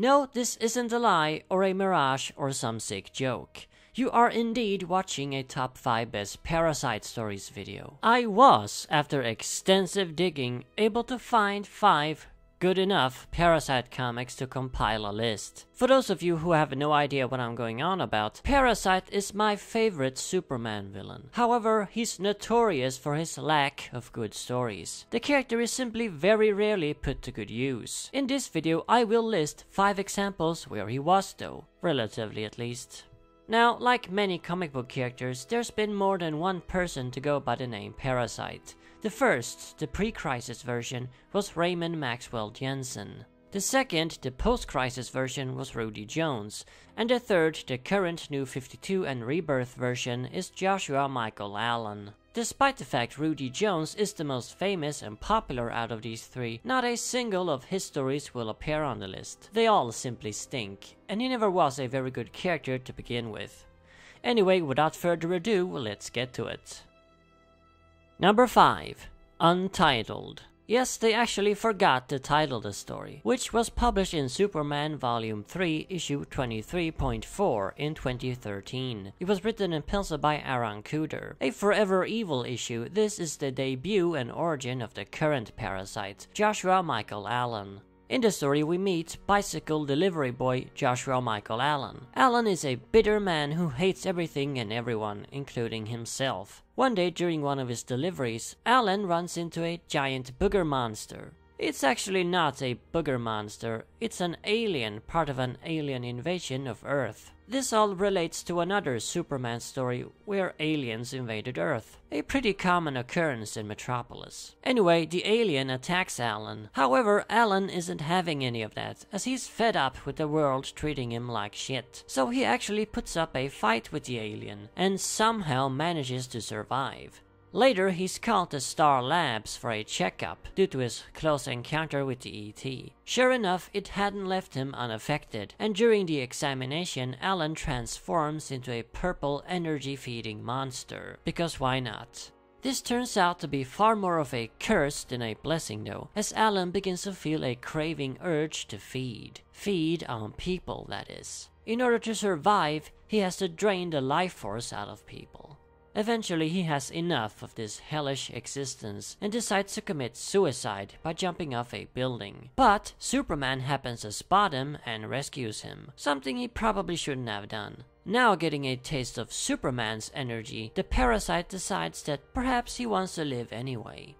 No, this isn't a lie or a mirage or some sick joke. You are indeed watching a top 5 best Parasite stories video. I was, after extensive digging, able to find 5 good enough Parasite comics to compile a list. For those of you who have no idea what I'm going on about, Parasite is my favorite Superman villain. However, he's notorious for his lack of good stories. The character is simply very rarely put to good use. In this video, I will list 5 examples where he was though, relatively at least. Now, like many comic book characters, there's been more than one person to go by the name Parasite. The first, the pre-crisis version, was Raymond Maxwell Jensen. The second, the post-crisis version, was Rudy Jones. And the third, the current New 52 and Rebirth version, is Joshua Michael Allen. Despite the fact Rudy Jones is the most famous and popular out of these 3, not a single of his stories will appear on the list. They all simply stink, and he never was a very good character to begin with. Anyway, without further ado, let's get to it. Number 5. Untitled. Yes, they actually forgot to title the story, which was published in Superman Volume 3, Issue 23.4 in 2013. It was written and penciled by Aaron Kuder. A forever evil issue, this is the debut and origin of the current Parasite, Joshua Michael Allen. In the story, we meet bicycle delivery boy Joshua Michael Allen. Allen is a bitter man who hates everything and everyone, including himself. One day during one of his deliveries, Allen runs into a giant booger monster. It's actually not a booger monster, it's an alien, part of an alien invasion of Earth. This all relates to another Superman story where aliens invaded Earth, a pretty common occurrence in Metropolis. Anyway, the alien attacks Allen. However, Allen isn't having any of that, as he's fed up with the world treating him like shit. So he actually puts up a fight with the alien, and somehow manages to survive. Later, he's called to Star Labs for a checkup due to his close encounter with the ET. Sure enough, it hadn't left him unaffected, and during the examination, Allen transforms into a purple energy-feeding monster. Because why not? This turns out to be far more of a curse than a blessing though, as Allen begins to feel a craving urge to feed. Feed on people, that is. In order to survive, he has to drain the life force out of people. Eventually, he has enough of this hellish existence and decides to commit suicide by jumping off a building. But Superman happens to spot him and rescues him, something he probably shouldn't have done. Now getting a taste of Superman's energy, the Parasite decides that perhaps he wants to live anyway.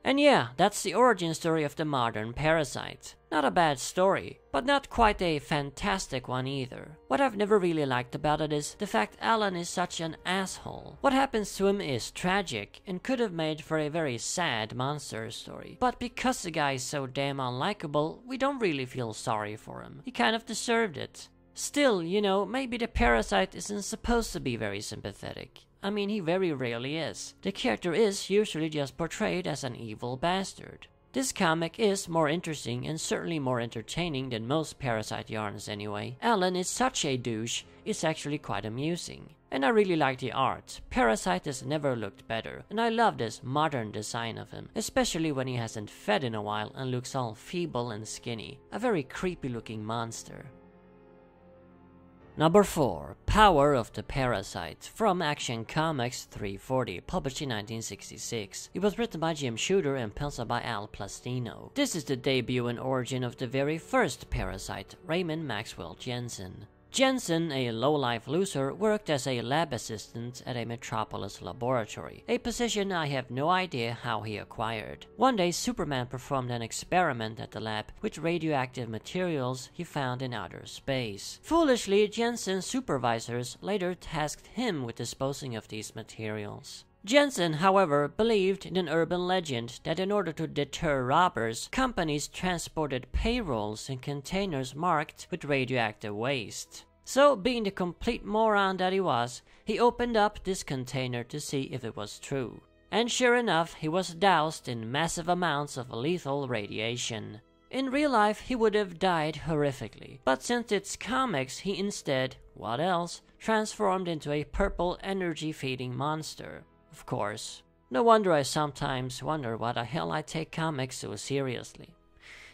And yeah, that's the origin story of the modern Parasite. Not a bad story, but not quite a fantastic one either. What I've never really liked about it is the fact Allen is such an asshole. What happens to him is tragic and could have made for a very sad monster story. But because the guy is so damn unlikable, we don't really feel sorry for him. He kind of deserved it. Still, you know, maybe the Parasite isn't supposed to be very sympathetic. I mean, he very rarely is. The character is usually just portrayed as an evil bastard. This comic is more interesting and certainly more entertaining than most Parasite yarns anyway. Allen is such a douche, it's actually quite amusing. And I really like the art. Parasite has never looked better, and I love this modern design of him, especially when he hasn't fed in a while and looks all feeble and skinny. A very creepy looking monster. Number 4. Power of the Parasite, from Action Comics 340, published in 1966. It was written by Jim Shooter and penciled by Al Plastino. This is the debut and origin of the very first Parasite, Raymond Maxwell Jensen. Jensen, a low-life loser, worked as a lab assistant at a Metropolis laboratory, a position I have no idea how he acquired. One day, Superman performed an experiment at the lab with radioactive materials he found in outer space. Foolishly, Jensen's supervisors later tasked him with disposing of these materials. Jensen, however, believed in an urban legend that in order to deter robbers, companies transported payrolls in containers marked with radioactive waste. So, being the complete moron that he was, he opened up this container to see if it was true. And sure enough, he was doused in massive amounts of lethal radiation. In real life, he would have died horrifically, but since it's comics, he instead, what else, transformed into a purple energy-feeding monster. Of course. No wonder I sometimes wonder why the hell I take comics so seriously.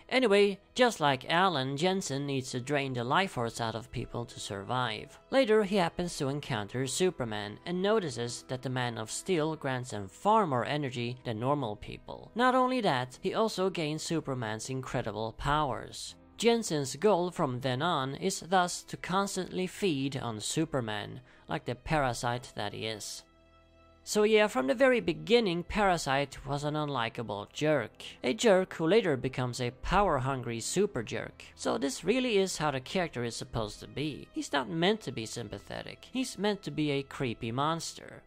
Anyway, just like Alan, Jensen needs to drain the life force out of people to survive. Later, he happens to encounter Superman and notices that the Man of Steel grants him far more energy than normal people. Not only that, he also gains Superman's incredible powers. Jensen's goal from then on is thus to constantly feed on Superman, like the parasite that he is. So yeah, from the very beginning, Parasite was an unlikable jerk. A jerk who later becomes a power-hungry super jerk. So this really is how the character is supposed to be. He's not meant to be sympathetic. He's meant to be a creepy monster.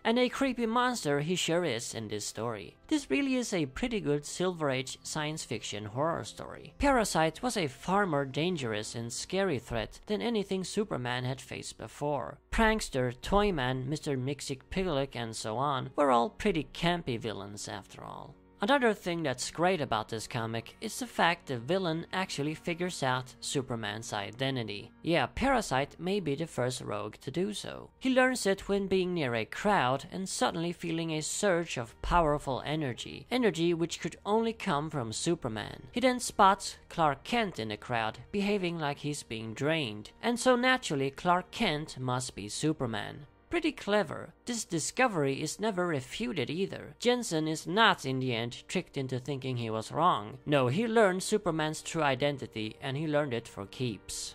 And a creepy monster he sure is in this story. This really is a pretty good Silver Age science fiction horror story. Parasite was a far more dangerous and scary threat than anything Superman had faced before. Prankster, Toyman, Mr. Mxyzptlk, and so on were all pretty campy villains after all. Another thing that's great about this comic is the fact the villain actually figures out Superman's identity. Yeah, Parasite may be the first rogue to do so. He learns it when being near a crowd and suddenly feeling a surge of powerful energy. Energy which could only come from Superman. He then spots Clark Kent in the crowd, behaving like he's being drained. And so naturally Clark Kent must be Superman. Pretty clever. This discovery is never refuted either. Jensen is not in the end tricked into thinking he was wrong. No, he learned Superman's true identity and he learned it for keeps.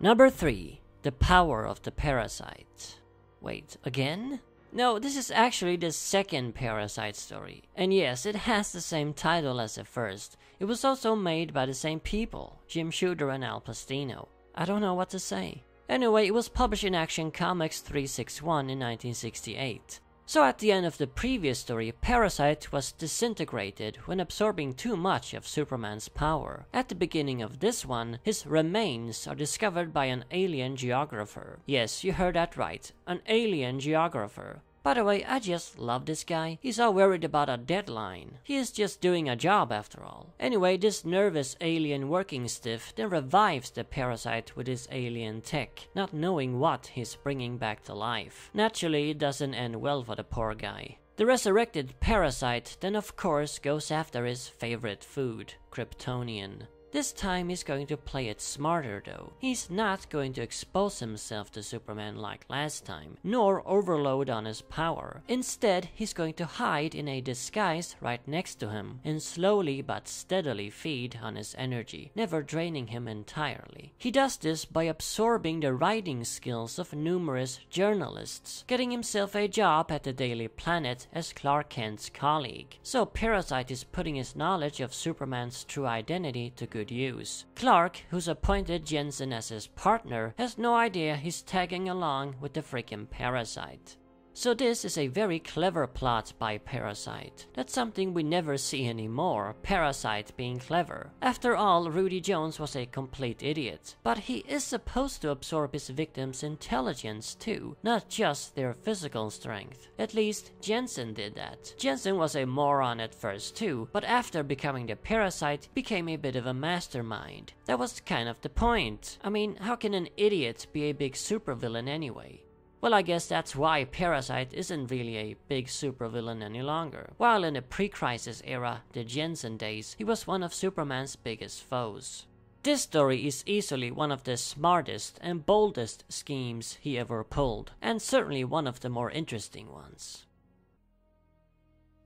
Number 3. The Power of the Parasite. Wait, again? No, this is actually the second Parasite story. And yes, it has the same title as the first. It was also made by the same people, Jim Shooter and Al Plastino. I don't know what to say. Anyway, it was published in Action Comics 361 in 1968. So at the end of the previous story, Parasite was disintegrated when absorbing too much of Superman's power. At the beginning of this one, his remains are discovered by an alien geographer. Yes, you heard that right, an alien geographer. By the way, I just love this guy. He's all worried about a deadline. He is just doing a job after all. Anyway, this nervous alien working stiff then revives the Parasite with his alien tech, not knowing what he's bringing back to life. Naturally, it doesn't end well for the poor guy. The resurrected Parasite then of course goes after his favorite food, Kryptonian. This time he's going to play it smarter though. He's not going to expose himself to Superman like last time, nor overload on his power. Instead, he's going to hide in a disguise right next to him and slowly but steadily feed on his energy, never draining him entirely. He does this by absorbing the writing skills of numerous journalists, getting himself a job at the Daily Planet as Clark Kent's colleague. So Parasite is putting his knowledge of Superman's true identity to good use. Clark, who's appointed Jensen as his partner, has no idea he's tagging along with the freaking Parasite. So this is a very clever plot by Parasite. That's something we never see anymore, Parasite being clever. After all, Rudy Jones was a complete idiot. But he is supposed to absorb his victims' intelligence too, not just their physical strength. At least, Jensen did that. Jensen was a moron at first too, but after becoming the Parasite, became a bit of a mastermind. That was kind of the point. I mean, how can an idiot be a big supervillain anyway? Well, I guess that's why Parasite isn't really a big supervillain any longer. While in the pre-crisis era, the Jensen days, he was one of Superman's biggest foes. This story is easily one of the smartest and boldest schemes he ever pulled, and certainly one of the more interesting ones.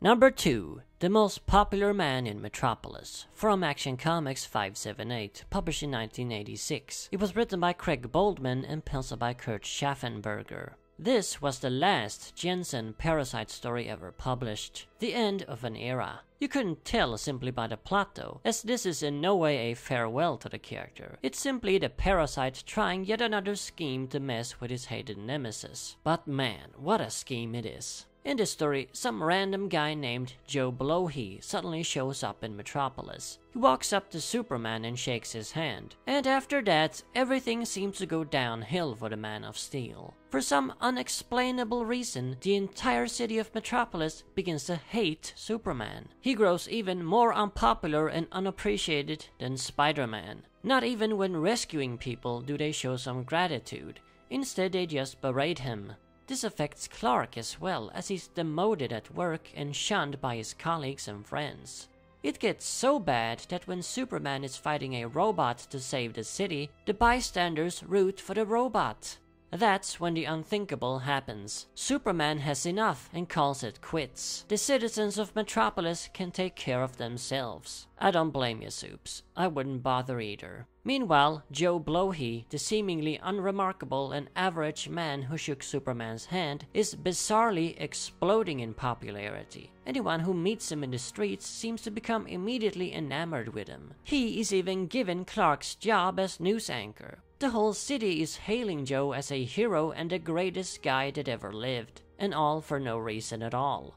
Number 2. The Most Popular Man in Metropolis, from Action Comics 578, published in 1986. It was written by Craig Boldman and penciled by Kurt Schaffenberger. This was the last Jensen Parasite story ever published, the end of an era. You couldn't tell simply by the plot though, as this is in no way a farewell to the character. It's simply the Parasite trying yet another scheme to mess with his hated nemesis. But man, what a scheme it is. In this story, some random guy named Joe Blowhey suddenly shows up in Metropolis. He walks up to Superman and shakes his hand. And after that, everything seems to go downhill for the Man of Steel. For some unexplainable reason, the entire city of Metropolis begins to hate Superman. He grows even more unpopular and unappreciated than Spider-Man. Not even when rescuing people do they show some gratitude. Instead, they just berate him. This affects Clark as well, as he's demoted at work and shunned by his colleagues and friends. It gets so bad that when Superman is fighting a robot to save the city, the bystanders root for the robot. That's when the unthinkable happens. Superman has enough and calls it quits. The citizens of Metropolis can take care of themselves. I don't blame you, Soups. I wouldn't bother either. Meanwhile, Joe Blowhey, the seemingly unremarkable and average man who shook Superman's hand, is bizarrely exploding in popularity. Anyone who meets him in the streets seems to become immediately enamored with him. He is even given Clark's job as news anchor. The whole city is hailing Joe as a hero and the greatest guy that ever lived, and all for no reason at all.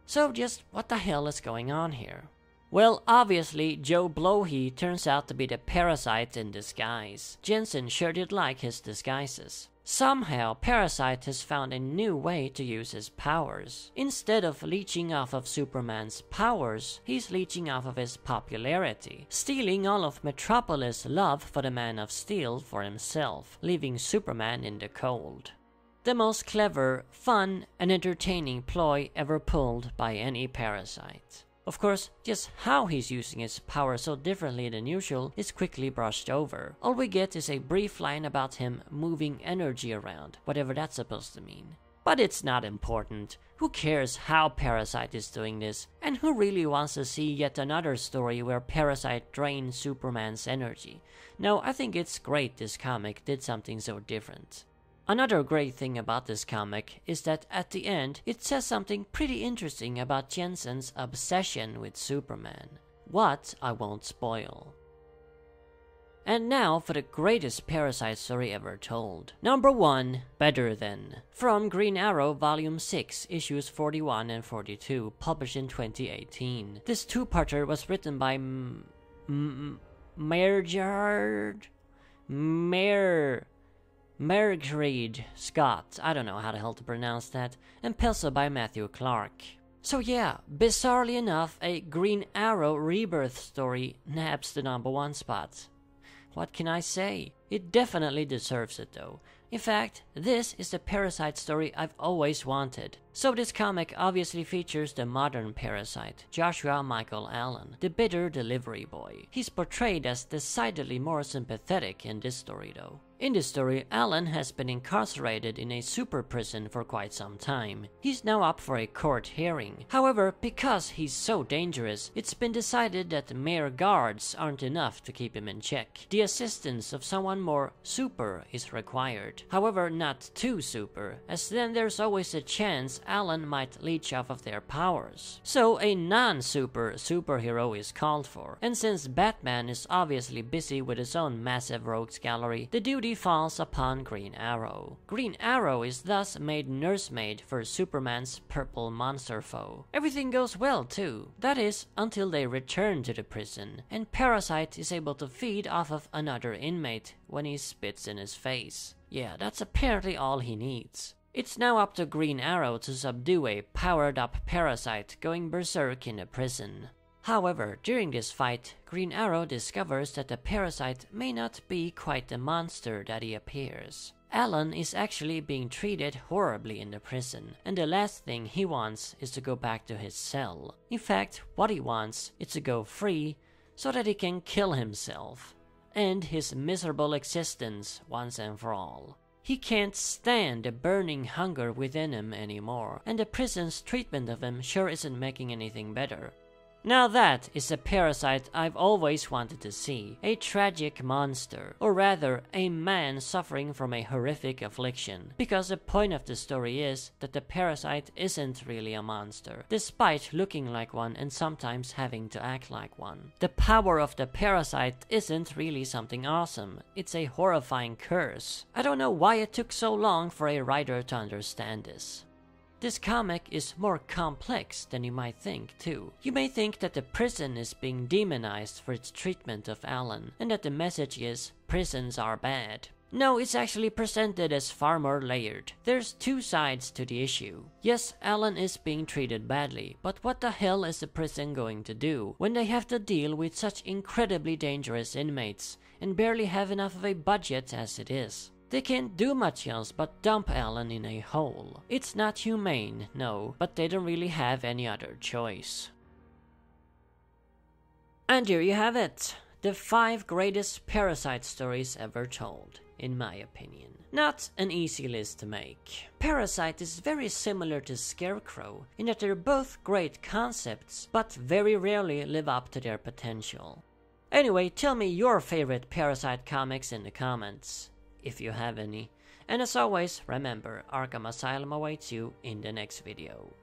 So just what the hell is going on here? Well, obviously, Joe Blowhey turns out to be the Parasite in disguise. Jensen sure did like his disguises. Somehow, Parasite has found a new way to use his powers. Instead of leeching off of Superman's powers, he's leeching off of his popularity, stealing all of Metropolis' love for the Man of Steel for himself, leaving Superman in the cold. The most clever, fun, and entertaining ploy ever pulled by any Parasite. Of course, just how he's using his power so differently than usual is quickly brushed over. All we get is a brief line about him moving energy around, whatever that's supposed to mean. But it's not important. Who cares how Parasite is doing this? And who really wants to see yet another story where Parasite drains Superman's energy? No, I think it's great this comic did something so different. Another great thing about this comic is that at the end, it says something pretty interesting about Jensen's obsession with Superman. What I won't spoil. And now for the greatest Parasite story ever told. Number 1, Better Than. From Green Arrow Volume 6, Issues 41 and 42, published in 2018. This two-parter was written by Mergreed Scott, I don't know how the hell to pronounce that, and penciled by Matthew Clark. So yeah, bizarrely enough, a Green Arrow rebirth story naps the number 1 spot. What can I say? It definitely deserves it though. In fact, this is the Parasite story I've always wanted. So this comic obviously features the modern Parasite, Joshua Michael Allen, the bitter delivery boy. He's portrayed as decidedly more sympathetic in this story though. In this story, Allen has been incarcerated in a super prison for quite some time. He's now up for a court hearing. However, because he's so dangerous, it's been decided that mere guards aren't enough to keep him in check. The assistance of someone more super is required. However, not too super, as then there's always a chance Allen might leech off of their powers. So a non-super superhero is called for. And since Batman is obviously busy with his own massive rogues gallery, the duty falls upon Green Arrow. Green Arrow is thus made nursemaid for Superman's purple monster foe. Everything goes well too. That is, until they return to the prison, and Parasite is able to feed off of another inmate when he spits in his face. Yeah, that's apparently all he needs. It's now up to Green Arrow to subdue a powered-up Parasite going berserk in the prison. However, during this fight, Green Arrow discovers that the Parasite may not be quite the monster that he appears. Allen is actually being treated horribly in the prison, and the last thing he wants is to go back to his cell. In fact, what he wants is to go free so that he can kill himself, end his miserable existence once and for all. He can't stand the burning hunger within him anymore, and the prison's treatment of him sure isn't making anything better. Now that is a Parasite I've always wanted to see, a tragic monster, or rather, a man suffering from a horrific affliction, because the point of the story is that the Parasite isn't really a monster, despite looking like one and sometimes having to act like one. The power of the Parasite isn't really something awesome, it's a horrifying curse. I don't know why it took so long for a writer to understand this. This comic is more complex than you might think, too. You may think that the prison is being demonized for its treatment of Allen, and that the message is, prisons are bad. No, it's actually presented as far more layered. There's two sides to the issue. Yes, Allen is being treated badly, but what the hell is the prison going to do when they have to deal with such incredibly dangerous inmates, and barely have enough of a budget as it is? They can't do much else but dump Allen in a hole. It's not humane, no, but they don't really have any other choice. And there you have it. The 5 greatest Parasite stories ever told, in my opinion. Not an easy list to make. Parasite is very similar to Scarecrow in that they're both great concepts, but very rarely live up to their potential. Anyway, tell me your favorite Parasite comics in the comments, if you have any. And as always, remember, Arkham Asylum awaits you in the next video.